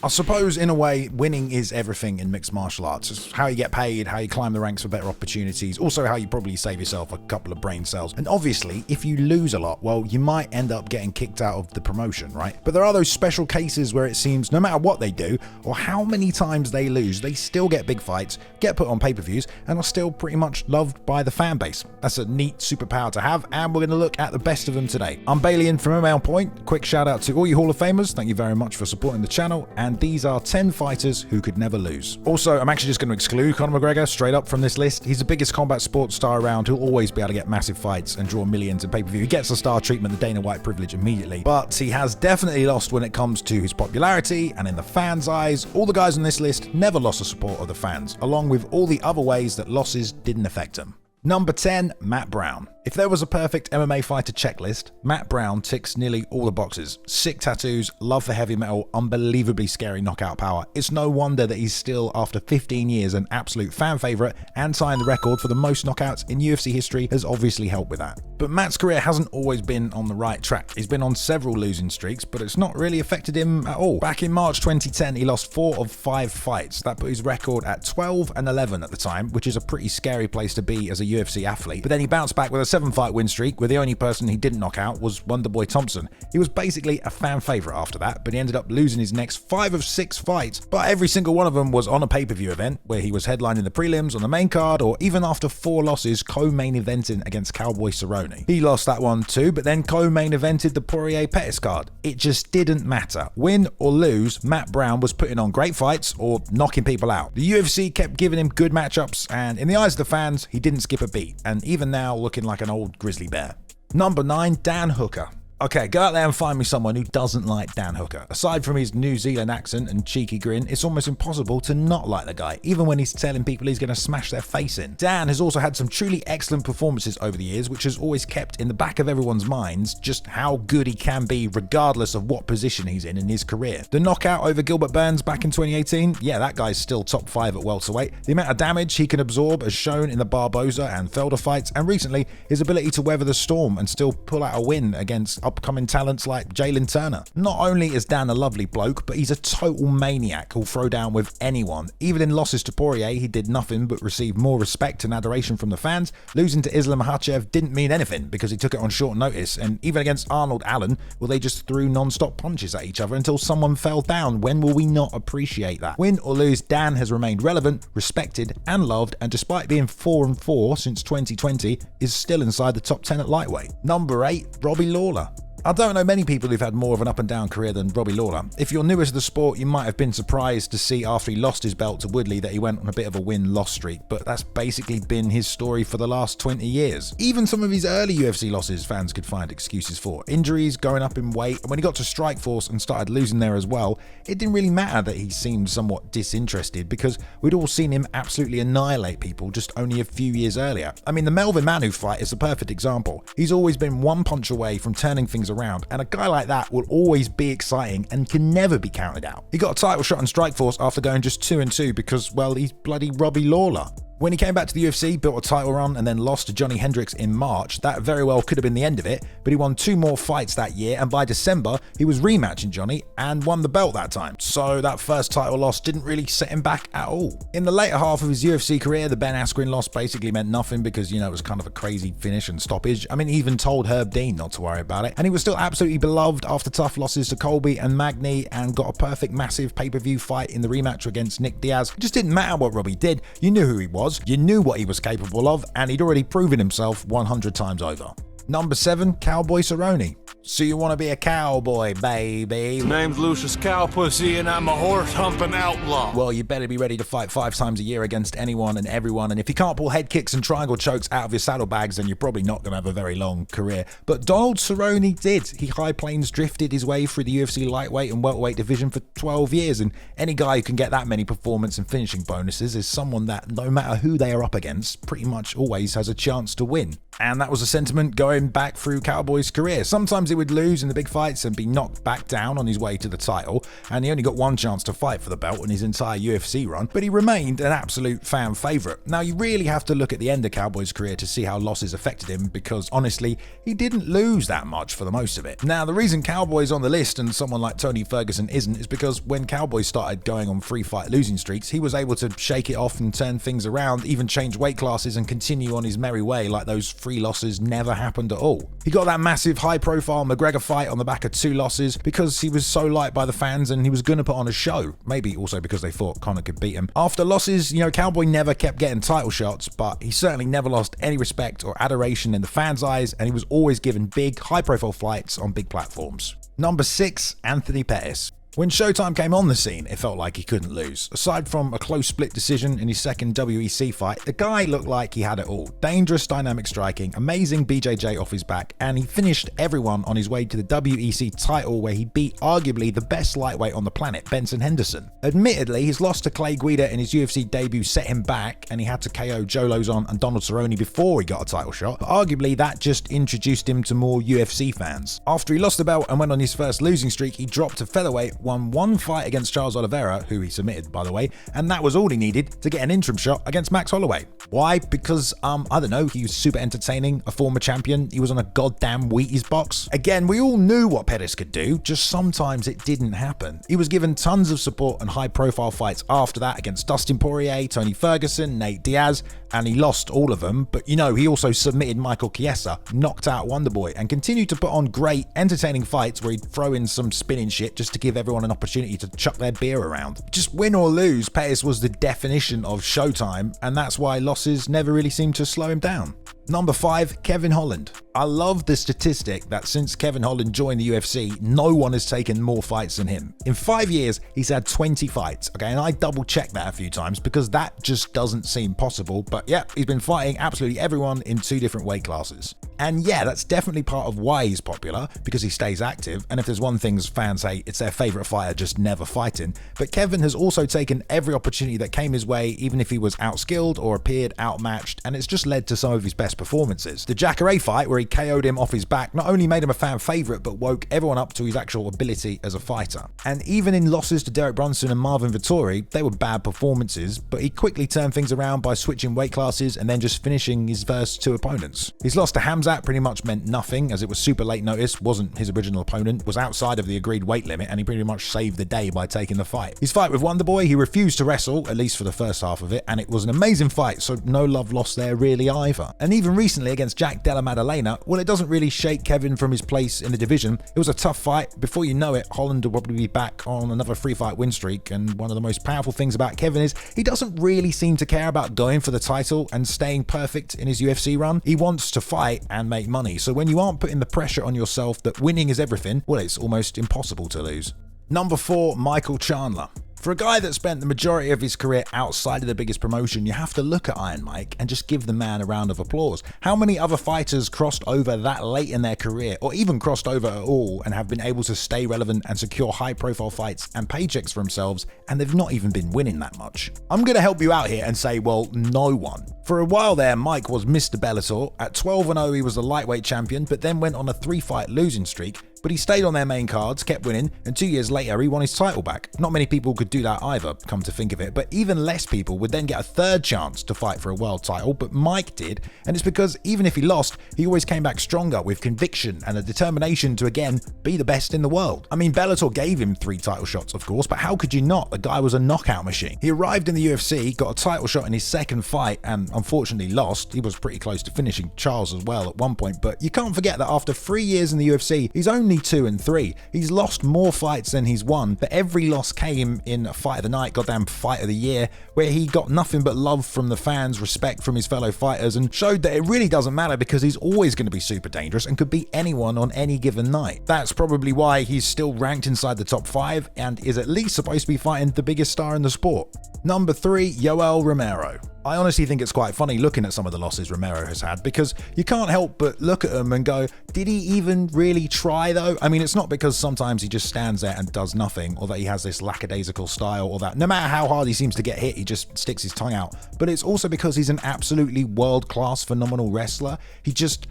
I suppose, in a way, winning is everything in mixed martial arts. It's how you get paid, how you climb the ranks for better opportunities, also how you probably save yourself a couple of brain cells. And obviously, if you lose a lot, well, you might end up getting kicked out of the promotion, right? But there are those special cases where it seems no matter what they do, or how many times they lose, they still get big fights, get put on pay-per-views, and are still pretty much loved by the fan base. That's a neat superpower to have, and we're going to look at the best of them today. I'm Bailey in from MMA On Point. Quick shout out to all you Hall of Famers. Thank you very much for supporting the channel, and these are 10 fighters who could never lose. Also, I'm actually just going to exclude Conor McGregor straight up from this list. He's the biggest combat sports star around. He'll always be able to get massive fights and draw millions in pay-per-view. He gets the star treatment, the Dana White privilege immediately, but he has definitely lost when it comes to his popularity and in the fans' eyes. All the guys on this list never lost the support of the fans, along with all the other ways that losses didn't affect them. Number 10, Matt Brown. If there was a perfect MMA fighter checklist, Matt Brown ticks nearly all the boxes. Sick tattoos, love for heavy metal, unbelievably scary knockout power. It's no wonder that he's still, after 15 years, an absolute fan favorite, and tying the record for the most knockouts in UFC history has obviously helped with that. But Matt's career hasn't always been on the right track. He's been on several losing streaks, but it's not really affected him at all. Back in March 2010, he lost 4 of 5 fights. That put his record at 12-11 at the time, which is a pretty scary place to be as a UFC athlete. But then he bounced back with a 7-fight win streak, where the only person he didn't knock out was Wonderboy Thompson. He was basically a fan favorite after that, but he ended up losing his next 5 of 6 fights, but every single one of them was on a pay-per-view event where he was headlining the prelims on the main card, or even after 4 losses co-main eventing against Cowboy Cerrone. He lost that one too, but then co-main evented the Poirier Pettis card. It just didn't matter. Win or lose, Matt Brown was putting on great fights or knocking people out. The UFC kept giving him good matchups, and in the eyes of the fans, he didn't skip a beat, and even now looking like an old grizzly bear. Number 9, Dan Hooker. Okay, go out there and find me someone who doesn't like Dan Hooker. Aside from his New Zealand accent and cheeky grin, it's almost impossible to not like the guy, even when he's telling people he's going to smash their face in. Dan has also had some truly excellent performances over the years, which has always kept in the back of everyone's minds just how good he can be regardless of what position he's in his career. The knockout over Gilbert Burns back in 2018, yeah, that guy's still top 5 at welterweight. The amount of damage he can absorb as shown in the Barboza and Felder fights, and recently his ability to weather the storm and still pull out a win against upcoming talents like Jalen Turner. Not only is Dan a lovely bloke, but he's a total maniac who'll throw down with anyone. Even in losses to Poirier, he did nothing but receive more respect and adoration from the fans. Losing to Islam Makhachev didn't mean anything because he took it on short notice, and even against Arnold Allen, well, they just threw non-stop punches at each other until someone fell down. When will we not appreciate that? Win or lose, Dan has remained relevant, respected, and loved, and despite being 4-4 since 2020, is still inside the top 10 at lightweight. Number 8, Robbie Lawler. I don't know many people who've had more of an up and down career than Robbie Lawler. If you're newer to the sport, you might have been surprised to see after he lost his belt to Woodley that he went on a bit of a win-loss streak, but that's basically been his story for the last 20 years. Even some of his early UFC losses fans could find excuses for. Injuries, going up in weight, and when he got to Strikeforce and started losing there as well, it didn't really matter that he seemed somewhat disinterested because we'd all seen him absolutely annihilate people just only a few years earlier. I mean, the Melvin Manu fight is a perfect example. He's always been one punch away from turning things around, and a guy like that will always be exciting and can never be counted out. He got a title shot in Strikeforce after going just 2-2 because, well, he's bloody Robbie Lawler. When he came back to the UFC, built a title run, and then lost to Johnny Hendricks in March, that very well could have been the end of it, but he won 2 more fights that year, and by December, he was rematching Johnny and won the belt that time. So that first title loss didn't really set him back at all. In the later half of his UFC career, the Ben Askren loss basically meant nothing because, you know, it was kind of a crazy finish and stoppage. I mean, he even told Herb Dean not to worry about it, and he was still absolutely beloved after tough losses to Colby and Magny, and got a perfect massive pay-per-view fight in the rematch against Nick Diaz. It just didn't matter what Robbie did. You knew who he was, you knew what he was capable of, and he'd already proven himself 100 times over. Number 7, Cowboy Cerrone. So you want to be a cowboy, baby? Name's Lucius Cowpussy, and I'm a horse-humping outlaw. Well, you better be ready to fight 5 times a year against anyone and everyone, and if you can't pull head kicks and triangle chokes out of your saddlebags, then you're probably not going to have a very long career. But Donald Cerrone did. He high plains drifted his way through the UFC lightweight and welterweight division for 12 years, and any guy who can get that many performance and finishing bonuses is someone that, no matter who they are up against, pretty much always has a chance to win. And that was a sentiment going going back through Cowboy's career. Sometimes he would lose in the big fights and be knocked back down on his way to the title, and he only got one chance to fight for the belt in his entire UFC run, but he remained an absolute fan favourite. Now, you really have to look at the end of Cowboy's career to see how losses affected him, because honestly, he didn't lose that much for the most of it. Now, the reason Cowboy's on the list and someone like Tony Ferguson isn't is because when Cowboy started going on 3-fight losing streaks, he was able to shake it off and turn things around, even change weight classes and continue on his merry way like those 3 losses never happened at all. He got that massive high-profile McGregor fight on the back of 2 losses because he was so liked by the fans and he was going to put on a show. Maybe also because they thought Conor could beat him. After losses, Cowboy never kept getting title shots, but he certainly never lost any respect or adoration in the fans' eyes, and he was always given big, high-profile fights on big platforms. Number 6, Anthony Pettis. When Showtime came on the scene, it felt like he couldn't lose. Aside from a close split decision in his second WEC fight, the guy looked like he had it all. Dangerous dynamic striking, amazing BJJ off his back, and he finished everyone on his way to the WEC title, where he beat arguably the best lightweight on the planet, Benson Henderson. Admittedly, his loss to Clay Guida in his UFC debut set him back, and he had to KO Joe Lozon and Donald Cerrone before he got a title shot, but arguably that just introduced him to more UFC fans. After he lost the belt and went on his first losing streak, he dropped to featherweight, won one fight against Charles Oliveira, who he submitted by the way, and that was all he needed to get an interim shot against Max Holloway. Why? Because, I don't know, he was super entertaining, a former champion, he was on a goddamn Wheaties box. Again, we all knew what Pettis could do, just sometimes it didn't happen. He was given tons of support and high profile fights after that against Dustin Poirier, Tony Ferguson, Nate Diaz, and he lost all of them, but he also submitted Michael Chiesa, knocked out Wonderboy, and continued to put on great, entertaining fights where he'd throw in some spinning shit just to give everyone an opportunity to chuck their beer around. Just win or lose, Pettis was the definition of Showtime, and that's why losses never really seemed to slow him down. Number 5, Kevin Holland. I love the statistic that since Kevin Holland joined the UFC, no one has taken more fights than him. In 5 years, he's had 20 fights, okay, and I double checked that a few times because that just doesn't seem possible, but yeah, he's been fighting absolutely everyone in 2 different weight classes. And yeah, that's definitely part of why he's popular, because he stays active, and if there's one thing fans hate, it's their favourite fighter just never fighting. But Kevin has also taken every opportunity that came his way, even if he was outskilled or appeared outmatched, and it's just led to some of his best performances. The Jacare fight, where he KO'd him off his back, not only made him a fan favourite, but woke everyone up to his actual ability as a fighter. And even in losses to Derek Brunson and Marvin Vettori, they were bad performances, but he quickly turned things around by switching weight classes and then just finishing his first 2 opponents. His loss to Hamzat pretty much meant nothing, as it was super late notice, wasn't his original opponent, was outside of the agreed weight limit, and he pretty much saved the day by taking the fight. His fight with Wonderboy, he refused to wrestle, at least for the first half of it, and it was an amazing fight, so no love lost there really either. And even recently against Jack Della Maddalena, well, it doesn't really shake Kevin from his place in the division. It was a tough fight. Before you know it, Holland will probably be back on another 3-fight win streak, and one of the most powerful things about Kevin is he doesn't really seem to care about going for the title and staying perfect in his UFC run. He wants to fight and make money, so when you aren't putting the pressure on yourself that winning is everything, well, it's almost impossible to lose. Number 4, Michael Chandler. For a guy that spent the majority of his career outside of the biggest promotion, you have to look at Iron Mike and just give the man a round of applause. How many other fighters crossed over that late in their career, or even crossed over at all, and have been able to stay relevant and secure high-profile fights and paychecks for themselves, and they've not even been winning that much? I'm going to help you out here and say, well, no one. For a while there, Mike was Mr. Bellator. At 12-0, he was the lightweight champion, but then went on a 3-fight losing streak. But he stayed on their main cards, kept winning, and 2 years later he won his title back. Not many people could do that either, come to think of it, but even less people would then get a third chance to fight for a world title, but Mike did, and it's because even if he lost, he always came back stronger with conviction and a determination to again be the best in the world. I mean, Bellator gave him 3 title shots, of course, but how could you not? The guy was a knockout machine. He arrived in the UFC, got a title shot in his second fight, and unfortunately lost. He was pretty close to finishing Charles as well at one point, but you can't forget that after 3 years in the UFC, he's only 2-3. He's lost more fights than he's won, but every loss came in a fight of the night, goddamn fight of the year, where he got nothing but love from the fans, respect from his fellow fighters, and showed that it really doesn't matter because he's always going to be super dangerous and could beat anyone on any given night. That's probably why he's still ranked inside the top 5 and is at least supposed to be fighting the biggest star in the sport. Number 3, Yoel Romero. I honestly think it's quite funny looking at some of the losses Romero has had, because you can't help but look at them and go, did he even really try though? I mean, it's not because sometimes he just stands there and does nothing, or that he has this lackadaisical style, or that no matter how hard he seems to get hit, he just sticks his tongue out. But it's also because he's an absolutely world-class, phenomenal wrestler. He just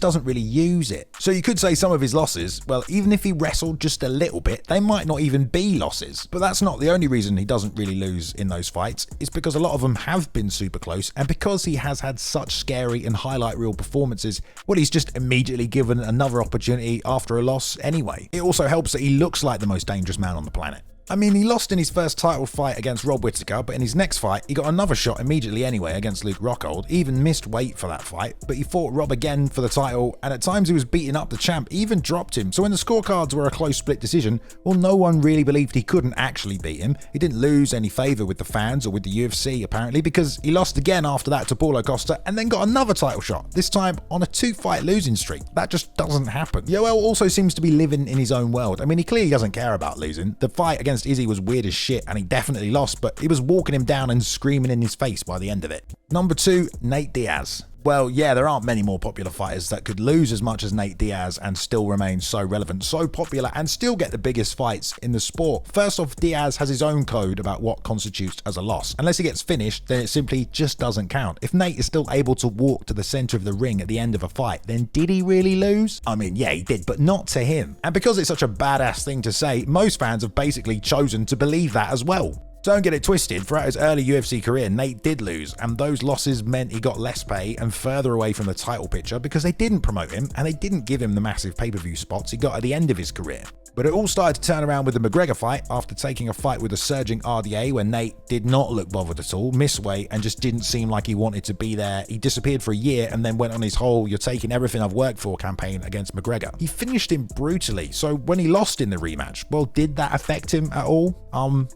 doesn't really use it. So you could say some of his losses, well, even if he wrestled just a little bit, they might not even be losses. But that's not the only reason he doesn't really lose in those fights. It's because a lot of them have been super close, and because he has had such scary and highlight reel performances, well, he's just immediately given another opportunity after a loss anyway. It also helps that he looks like the most dangerous man on the planet. I mean, he lost in his first title fight against Rob Whittaker, but in his next fight, he got another shot immediately anyway against Luke Rockhold. He even missed weight for that fight, but he fought Rob again for the title, and at times he was beating up the champ, he even dropped him. So when the scorecards were a close split decision, well, no one really believed he couldn't actually beat him. He didn't lose any favour with the fans or with the UFC, apparently, because he lost again after that to Paulo Costa, and then got another title shot, this time on a 2-fight losing streak. That just doesn't happen. Yoel also seems to be living in his own world. I mean, he clearly doesn't care about losing. The fight against Izzy was weird as shit, and he definitely lost, but he was walking him down and screaming in his face by the end of it. Number 2, Nate Diaz. Well, yeah, there aren't many more popular fighters that could lose as much as Nate Diaz and still remain so relevant, so popular, and still get the biggest fights in the sport. First off, Diaz has his own code about what constitutes as a loss. Unless he gets finished, then it simply just doesn't count. If Nate is still able to walk to the center of the ring at the end of a fight, then did he really lose? I mean, yeah, he did, but not to him. And because it's such a badass thing to say, most fans have basically chosen to believe that as well. Don't get it twisted, throughout his early UFC career, Nate did lose, and those losses meant he got less pay and further away from the title picture because they didn't promote him and they didn't give him the massive pay-per-view spots he got at the end of his career. But it all started to turn around with the McGregor fight after taking a fight with a surging RDA where Nate did not look bothered at all, missed weight, and just didn't seem like he wanted to be there. He disappeared for a year and then went on his whole "you're taking everything I've worked for" campaign against McGregor. He finished him brutally, so when he lost in the rematch, well, did that affect him at all?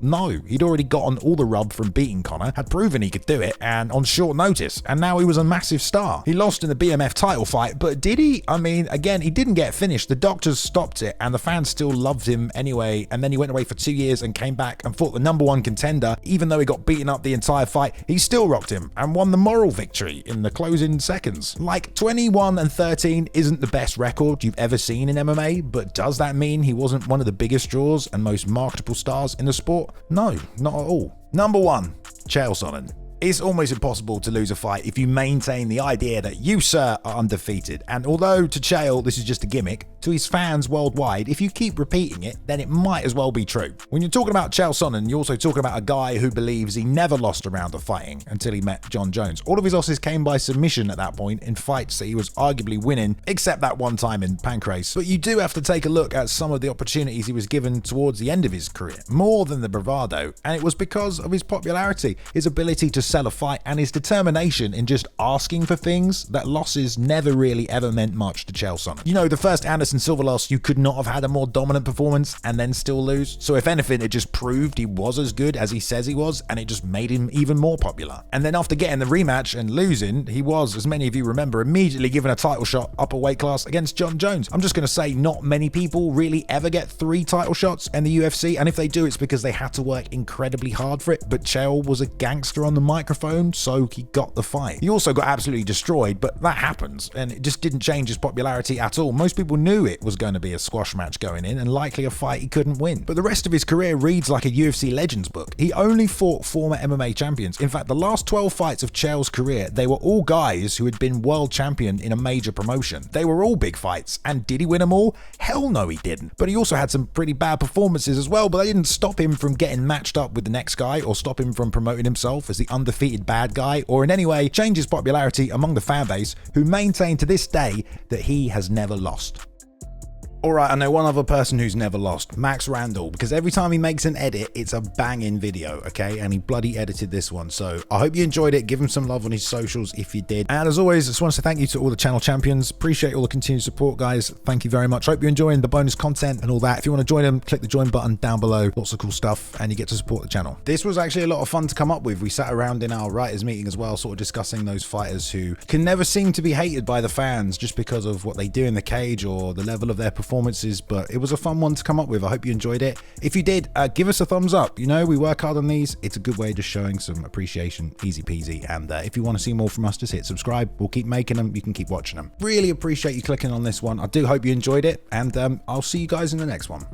No. He'd already gotten all the rub from beating Conor, had proven he could do it, and on short notice, and now he was a massive star. He lost in the BMF title fight, but did he? I mean, again, he didn't get finished. The doctors stopped it, and the fans still loved him anyway, and then he went away for 2 years and came back and fought the #1 contender. Even though he got beaten up the entire fight, he still rocked him and won the moral victory in the closing seconds. Like, 21-13 isn't the best record you've ever seen in MMA, but does that mean he wasn't one of the biggest draws and most marketable stars in the sport? No, not at all. Number 1, Chael Sonnen. It's almost impossible to lose a fight if you maintain the idea that you, sir, are undefeated. And although to Chael this is just a gimmick, to his fans worldwide, if you keep repeating it, then it might as well be true. When you're talking about Chael Sonnen, you're also talking about a guy who believes he never lost a round of fighting until he met John Jones. All of his losses came by submission at that point in fights that he was arguably winning, except that one time in Pancrase. But you do have to take a look at some of the opportunities he was given towards the end of his career, more than the bravado, and it was because of his popularity, his ability to sell a fight, and his determination in just asking for things that losses never really ever meant much to Chael Sonnen. You know, the first Anderson Silva loss, you could not have had a more dominant performance and then still lose. So if anything, it just proved he was as good as he says he was, and it just made him even more popular. And then after getting the rematch and losing, he was, as many of you remember, immediately given a title shot up a weight class against John Jones. I'm just going to say, not many people really ever get 3 title shots in the UFC, and if they do, it's because they had to work incredibly hard for it. But Chael was a gangster on the microphone, so he got the fight. He also got absolutely destroyed, but that happens, and it just didn't change his popularity at all. Most people knew it was going to be a squash match going in, and likely a fight he couldn't win. But the rest of his career reads like a UFC Legends book. He only fought former MMA champions. In fact, the last 12 fights of Chael's career, they were all guys who had been world champion in a major promotion. They were all big fights, and did he win them all? Hell no, he didn't. But he also had some pretty bad performances as well, but they didn't stop him from getting matched up with the next guy, or stop him from promoting himself as the undefeated bad guy, or in any way change his popularity among the fan base, who maintain to this day that he has never lost. Alright, I know one other person who's never lost, Max Randall, because every time he makes an edit, it's a banging video, okay? And he bloody edited this one, so I hope you enjoyed it. Give him some love on his socials if you did. And as always, I just want to say thank you to all the channel champions. Appreciate all the continued support, guys. Thank you very much. Hope you're enjoying the bonus content and all that. If you want to join them, click the join button down below. Lots of cool stuff, and you get to support the channel. This was actually a lot of fun to come up with. We sat around in our writers meeting as well, sort of discussing those fighters who can never seem to be hated by the fans just because of what they do in the cage or the level of their performance performances, but it was a fun one to come up with. I hope you enjoyed it. If you did, give us a thumbs up. You know, we work hard on these. It's a good way of just showing some appreciation, easy peasy. And if you want to see more from us, just hit subscribe. We'll keep making them. You can keep watching them. Really appreciate you clicking on this one. I do hope you enjoyed it, and I'll see you guys in the next one.